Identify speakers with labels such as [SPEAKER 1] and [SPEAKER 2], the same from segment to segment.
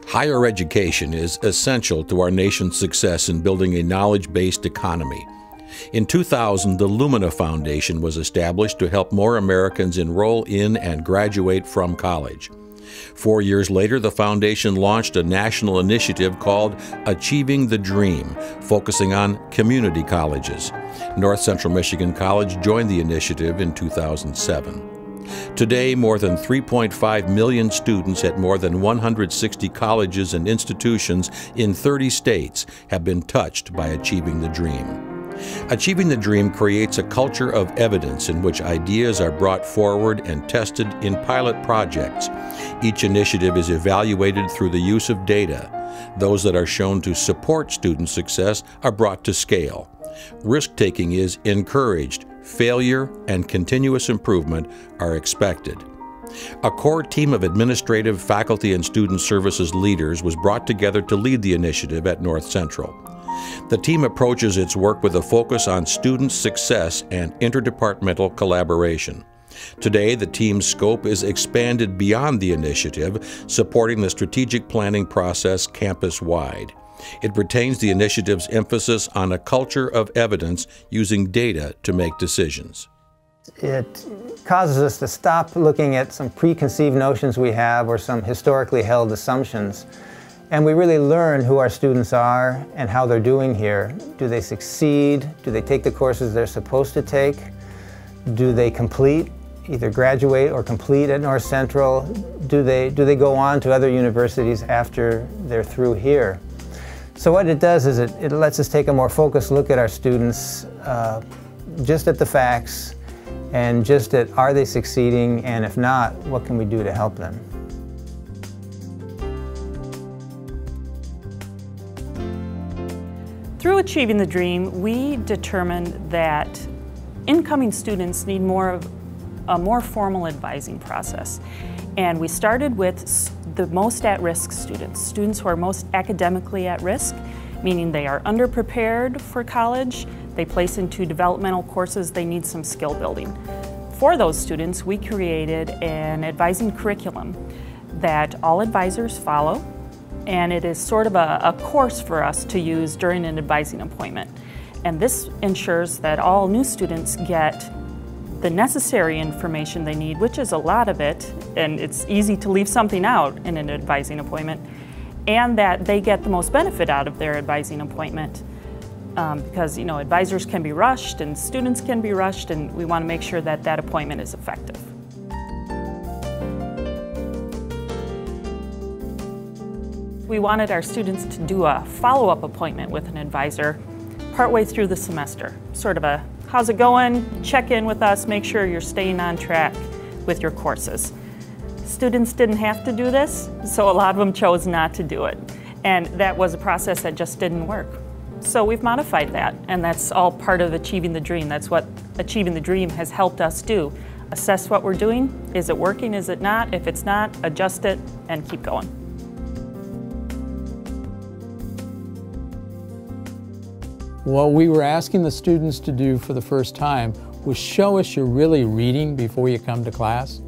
[SPEAKER 1] Higher education is essential to our nation's success in building a knowledge-based economy. In 2000, the Lumina Foundation was established to help more Americans enroll in and graduate from college. 4 years later, the foundation launched a national initiative called Achieving the Dream, focusing on community colleges. North Central Michigan College joined the initiative in 2007. Today, more than 3.5 million students at more than 160 colleges and institutions in 30 states have been touched by Achieving the Dream. Achieving the Dream creates a culture of evidence in which ideas are brought forward and tested in pilot projects. Each initiative is evaluated through the use of data. Those that are shown to support student success are brought to scale. Risk-taking is encouraged. Failure and continuous improvement are expected. A core team of administrative, faculty, and student services leaders was brought together to lead the initiative at North Central. The team approaches its work with a focus on student success and interdepartmental collaboration. Today, the team's scope is expanded beyond the initiative, supporting the strategic planning process campus-wide. It retains the initiative's emphasis on a culture of evidence using data to make decisions.
[SPEAKER 2] It causes us to stop looking at some preconceived notions we have or some historically held assumptions. And we really learn who our students are and how they're doing here. Do they succeed? Do they take the courses they're supposed to take? Do they complete, either graduate or complete at North Central? Do they go on to other universities after they're through here? So what it does is it lets us take a more focused look at our students, just at the facts, and just at are they succeeding, and if not, what can we do to help them?
[SPEAKER 3] Through Achieving the Dream, we determined that incoming students need a more formal advising process. And we started with the most at-risk students, students who are most academically at risk, meaning they are underprepared for college, they place into developmental courses, they need some skill building. For those students, we created an advising curriculum that all advisors follow, and it is sort of a course for us to use during an advising appointment. And this ensures that all new students get the necessary information they need, which is a lot of it, and it's easy to leave something out in an advising appointment, and that they get the most benefit out of their advising appointment. Because, you know, advisors can be rushed and students can be rushed, and we want to make sure that that appointment is effective. We wanted our students to do a follow-up appointment with an advisor partway through the semester, sort of a how's it going? Check in with us, make sure you're staying on track with your courses. Students didn't have to do this, so a lot of them chose not to do it. And that was a process that just didn't work. So we've modified that, and that's all part of Achieving the Dream. That's what Achieving the Dream has helped us do. Assess what we're doing. Is it working? Is it not? If it's not, adjust it and keep going.
[SPEAKER 4] What we were asking the students to do for the first time was show us you're really reading before you come to class.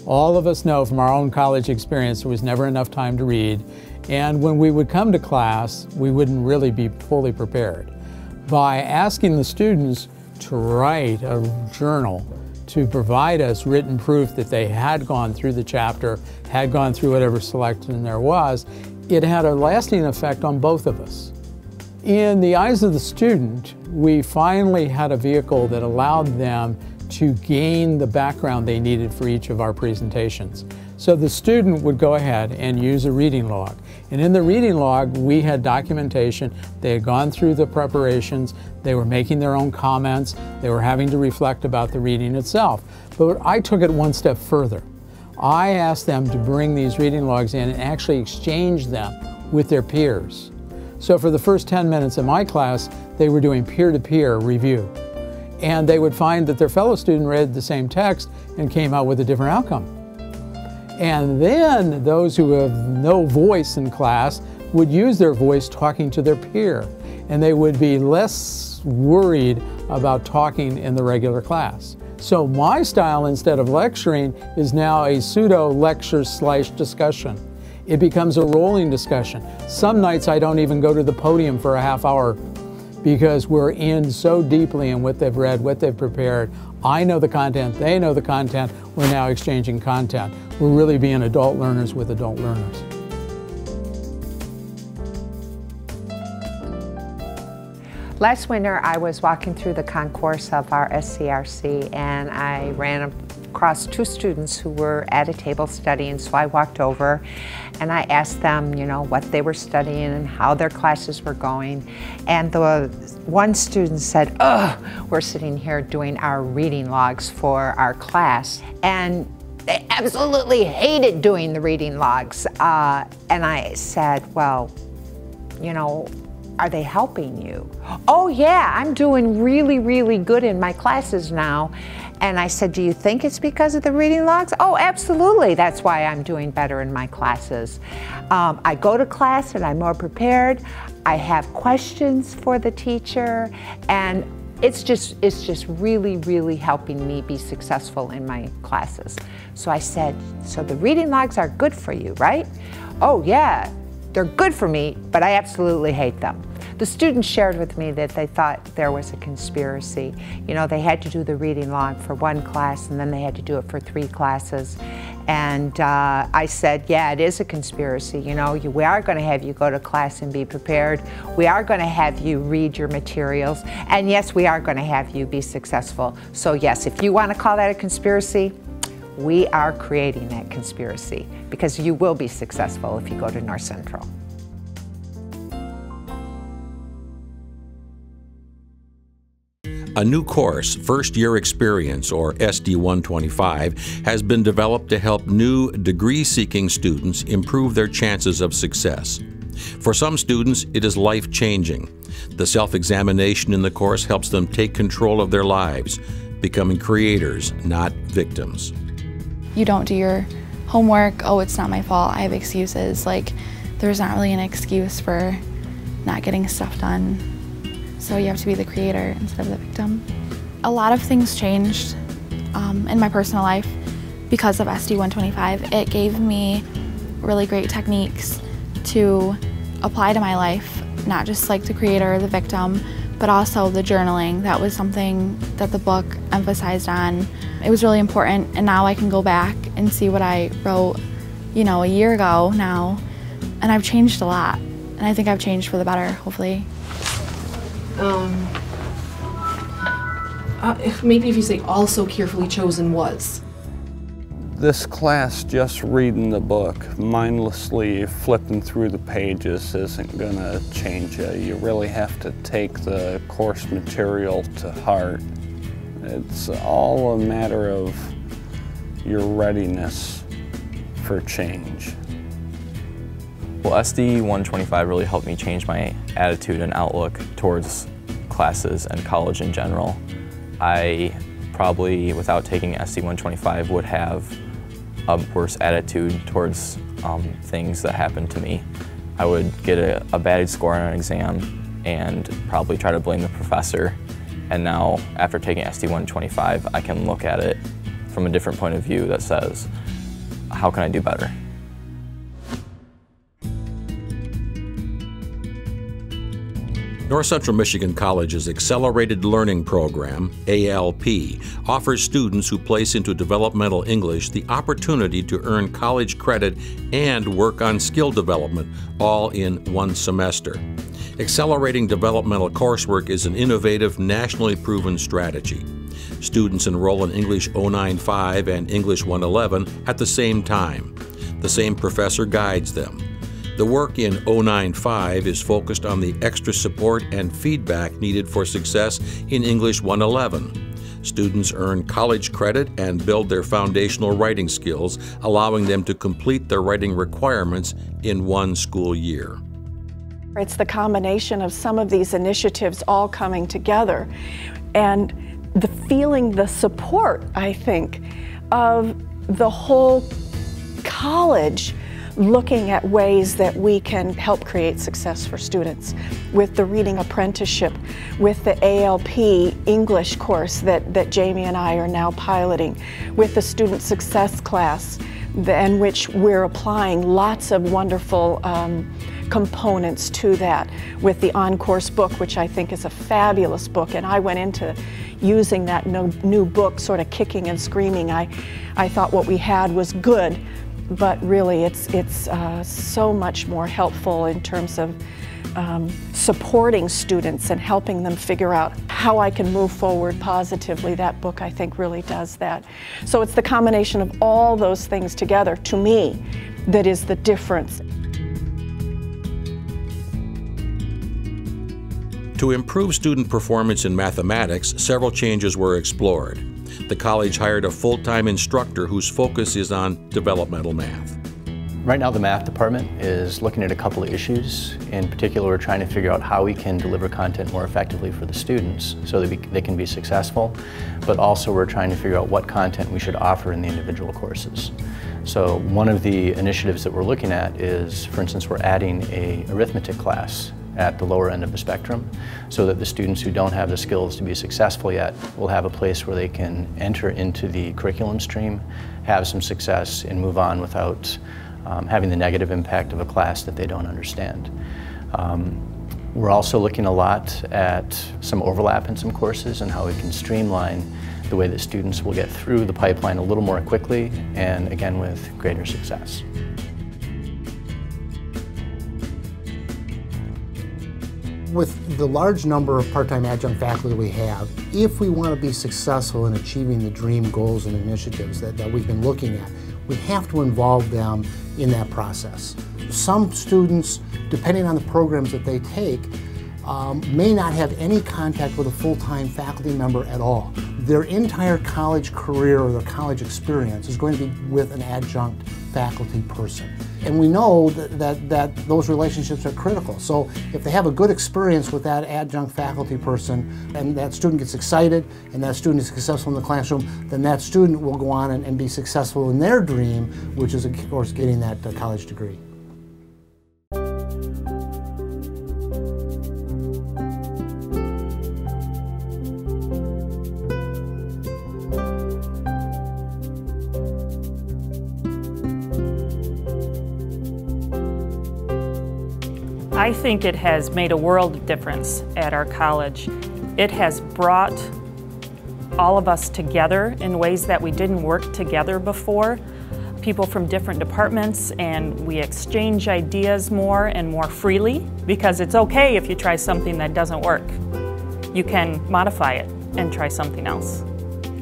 [SPEAKER 4] All of us know from our own college experience there was never enough time to read, and when we would come to class, we wouldn't really be fully prepared. By asking the students to write a journal, to provide us written proof that they had gone through the chapter, had gone through whatever selection there was, it had a lasting effect on both of us. In the eyes of the student, we finally had a vehicle that allowed them to gain the background they needed for each of our presentations. So the student would go ahead and use a reading log. And in the reading log, we had documentation. They had gone through the preparations, they were making their own comments, they were having to reflect about the reading itself. But I took it one step further. I asked them to bring these reading logs in and actually exchange them with their peers. So for the first 10 minutes of my class, they were doing peer-to-peer review. And they would find that their fellow student read the same text and came out with a different outcome. And then those who have no voice in class would use their voice talking to their peer. And they would be less worried about talking in the regular class. So my style, instead of lecturing, is now a pseudo-lecture/discussion. It becomes a rolling discussion. Some nights I don't even go to the podium for a half hour because we're in so deeply in what they've read, what they've prepared. I know the content, they know the content, we're now exchanging content. We're really being adult learners with adult learners.
[SPEAKER 5] Last winter, I was walking through the concourse of our SCRC and I ran across two students who were at a table studying, so I walked over and I asked them, you know, what they were studying and how their classes were going. And the one student said, "Ugh, we're sitting here doing our reading logs for our class." And they absolutely hated doing the reading logs. And I said, well, you know, are they helping you? "Oh yeah, I'm doing really, really good in my classes now." And I said, "Do you think it's because of the reading logs?" "Oh, absolutely, that's why I'm doing better in my classes. I go to class and I'm more prepared. I have questions for the teacher, and it's just really, really helping me be successful in my classes." So I said, "So the reading logs are good for you, right?" "Oh yeah, they're good for me, but I absolutely hate them." The students shared with me that they thought there was a conspiracy. You know, they had to do the reading log for one class and then they had to do it for 3 classes. And I said, yeah, it is a conspiracy. You know, we are going to have you go to class and be prepared. We are going to have you read your materials. And yes, we are going to have you be successful. So yes, if you want to call that a conspiracy, we are creating that conspiracy because you will be successful if you go to North Central.
[SPEAKER 1] A new course, First Year Experience, or SD-125, has been developed to help new degree-seeking students improve their chances of success. For some students, it is life-changing. The self-examination in the course helps them take control of their lives, becoming creators, not victims.
[SPEAKER 6] You don't do your homework, "Oh, it's not my fault, I have excuses." Like, there's not really an excuse for not getting stuff done. So you have to be the creator instead of the victim. A lot of things changed in my personal life because of SD-125. It gave me really great techniques to apply to my life, not just like the creator or the victim, but also the journaling. That was something that the book emphasized on. It was really important, and now I can go back and see what I wrote, you know, a year ago now, and I've changed a lot. And I think I've changed for the better, hopefully.
[SPEAKER 7] Maybe if you say "also carefully chosen" was.
[SPEAKER 8] This class, just reading the book, mindlessly flipping through the pages isn't gonna change you. You really have to take the course material to heart. It's all a matter of your readiness for change.
[SPEAKER 9] Well, SD-125 really helped me change my attitude and outlook towards classes and college in general. I probably, without taking SD-125, would have a worse attitude towards things that happened to me. I would get a bad score on an exam and probably try to blame the professor. And now, after taking SD-125, I can look at it from a different point of view that says, how can I do better?
[SPEAKER 1] North Central Michigan College's Accelerated Learning Program, ALP, offers students who place into developmental English the opportunity to earn college credit and work on skill development, all in one semester. Accelerating developmental coursework is an innovative, nationally proven strategy. Students enroll in English 095 and English 111 at the same time. The same professor guides them. The work in 095 is focused on the extra support and feedback needed for success in English 111. Students earn college credit and build their foundational writing skills, allowing them to complete their writing requirements in one school year.
[SPEAKER 10] It's the combination of some of these initiatives all coming together and the feeling, the support, I think, of the whole college looking at ways that we can help create success for students with the reading apprenticeship, with the ALP English course that Jamie and I are now piloting, with the student success class, in which we're applying lots of wonderful components to that with the on-course book, which I think is a fabulous book. And I went into using that new book sort of kicking and screaming. I thought what we had was good, but really it's so much more helpful in terms of supporting students and helping them figure out how I can move forward positively. That book, I think, really does that. So it's the combination of all those things together, to me, that is the difference.
[SPEAKER 1] To improve student performance in mathematics, several changes were explored. The college hired a full-time instructor whose focus is on developmental math.
[SPEAKER 11] Right now the math department is looking at a couple of issues. In particular, we're trying to figure out how we can deliver content more effectively for the students so that they can be successful, but also we're trying to figure out what content we should offer in the individual courses. So one of the initiatives that we're looking at is, for instance, we're adding an arithmetic class at the lower end of the spectrum so that the students who don't have the skills to be successful yet will have a place where they can enter into the curriculum stream, have some success, and move on without having the negative impact of a class that they don't understand. We're also looking a lot at some overlap in some courses and how we can streamline the way that students will get through the pipeline a little more quickly and, again, with greater success.
[SPEAKER 12] With the large number of part-time adjunct faculty we have, if we want to be successful in achieving the DREAM goals and initiatives that we've been looking at, we have to involve them in that process. Some students, depending on the programs that they take, may not have any contact with a full-time faculty member at all. Their entire college career or their college experience is going to be with an adjunct faculty person. And we know that those relationships are critical. So if they have a good experience with that adjunct faculty person and that student gets excited and that student is successful in the classroom, then that student will go on and be successful in their dream, which is, of course, getting that college degree.
[SPEAKER 3] I think it has made a world of difference at our college. It has brought all of us together in ways that we didn't work together before. People from different departments, and we exchange ideas more and more freely, because it's okay if you try something that doesn't work. You can modify it and try something else.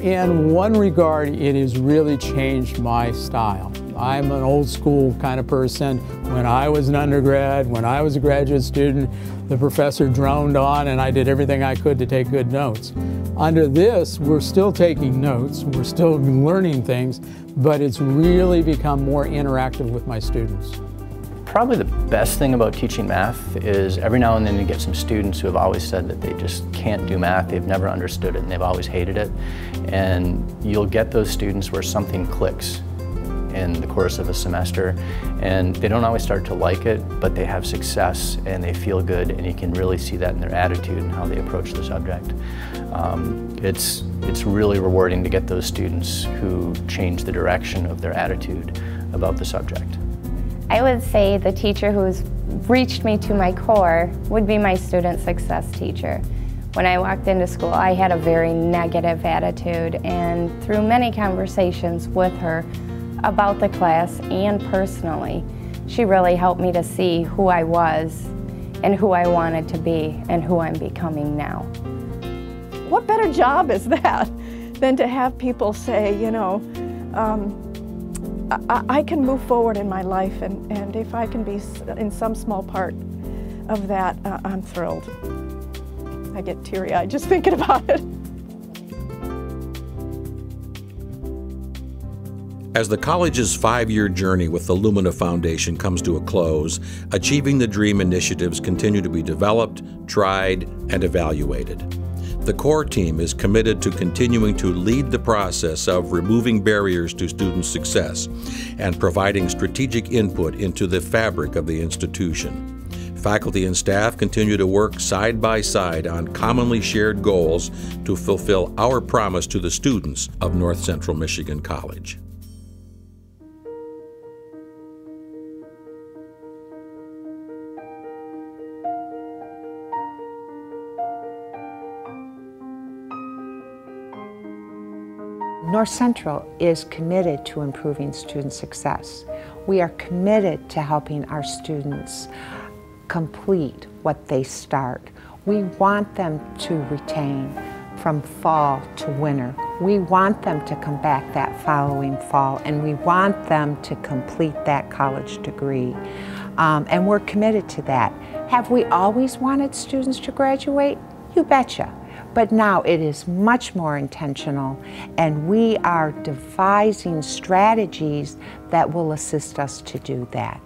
[SPEAKER 4] In one regard, it has really changed my style. I'm an old school kind of person. When I was an undergrad, when I was a graduate student, the professor droned on and I did everything I could to take good notes. Under this, we're still taking notes, we're still learning things, but it's really become more interactive with my students.
[SPEAKER 11] Probably the best thing about teaching math is every now and then you get some students who have always said that they just can't do math, they've never understood it, and they've always hated it. And you'll get those students where something clicks in the course of a semester, and they don't always start to like it, but they have success and they feel good, and you can really see that in their attitude and how they approach the subject. It's really rewarding to get those students who change the direction of their attitude about the subject.
[SPEAKER 13] I would say the teacher who's reached me to my core would be my student success teacher. When I walked into school, I had a very negative attitude, and through many conversations with her about the class and personally, she really helped me to see who I was and who I wanted to be and who I'm becoming now.
[SPEAKER 10] What better job is that than to have people say, you know, I can move forward in my life, and if I can be in some small part of that, I'm thrilled. I get teary-eyed just thinking about it.
[SPEAKER 1] As the college's 5-year journey with the Lumina Foundation comes to a close, Achieving the Dream initiatives continue to be developed, tried, and evaluated. The core team is committed to continuing to lead the process of removing barriers to student success and providing strategic input into the fabric of the institution. Faculty and staff continue to work side by side on commonly shared goals to fulfill our promise to the students of North Central Michigan College.
[SPEAKER 5] North Central is committed to improving student success. We are committed to helping our students complete what they start. We want them to retain from fall to winter. We want them to come back that following fall, and we want them to complete that college degree. And we're committed to that. Have we always wanted students to graduate? You betcha. But now it is much more intentional, and we are devising strategies that will assist us to do that.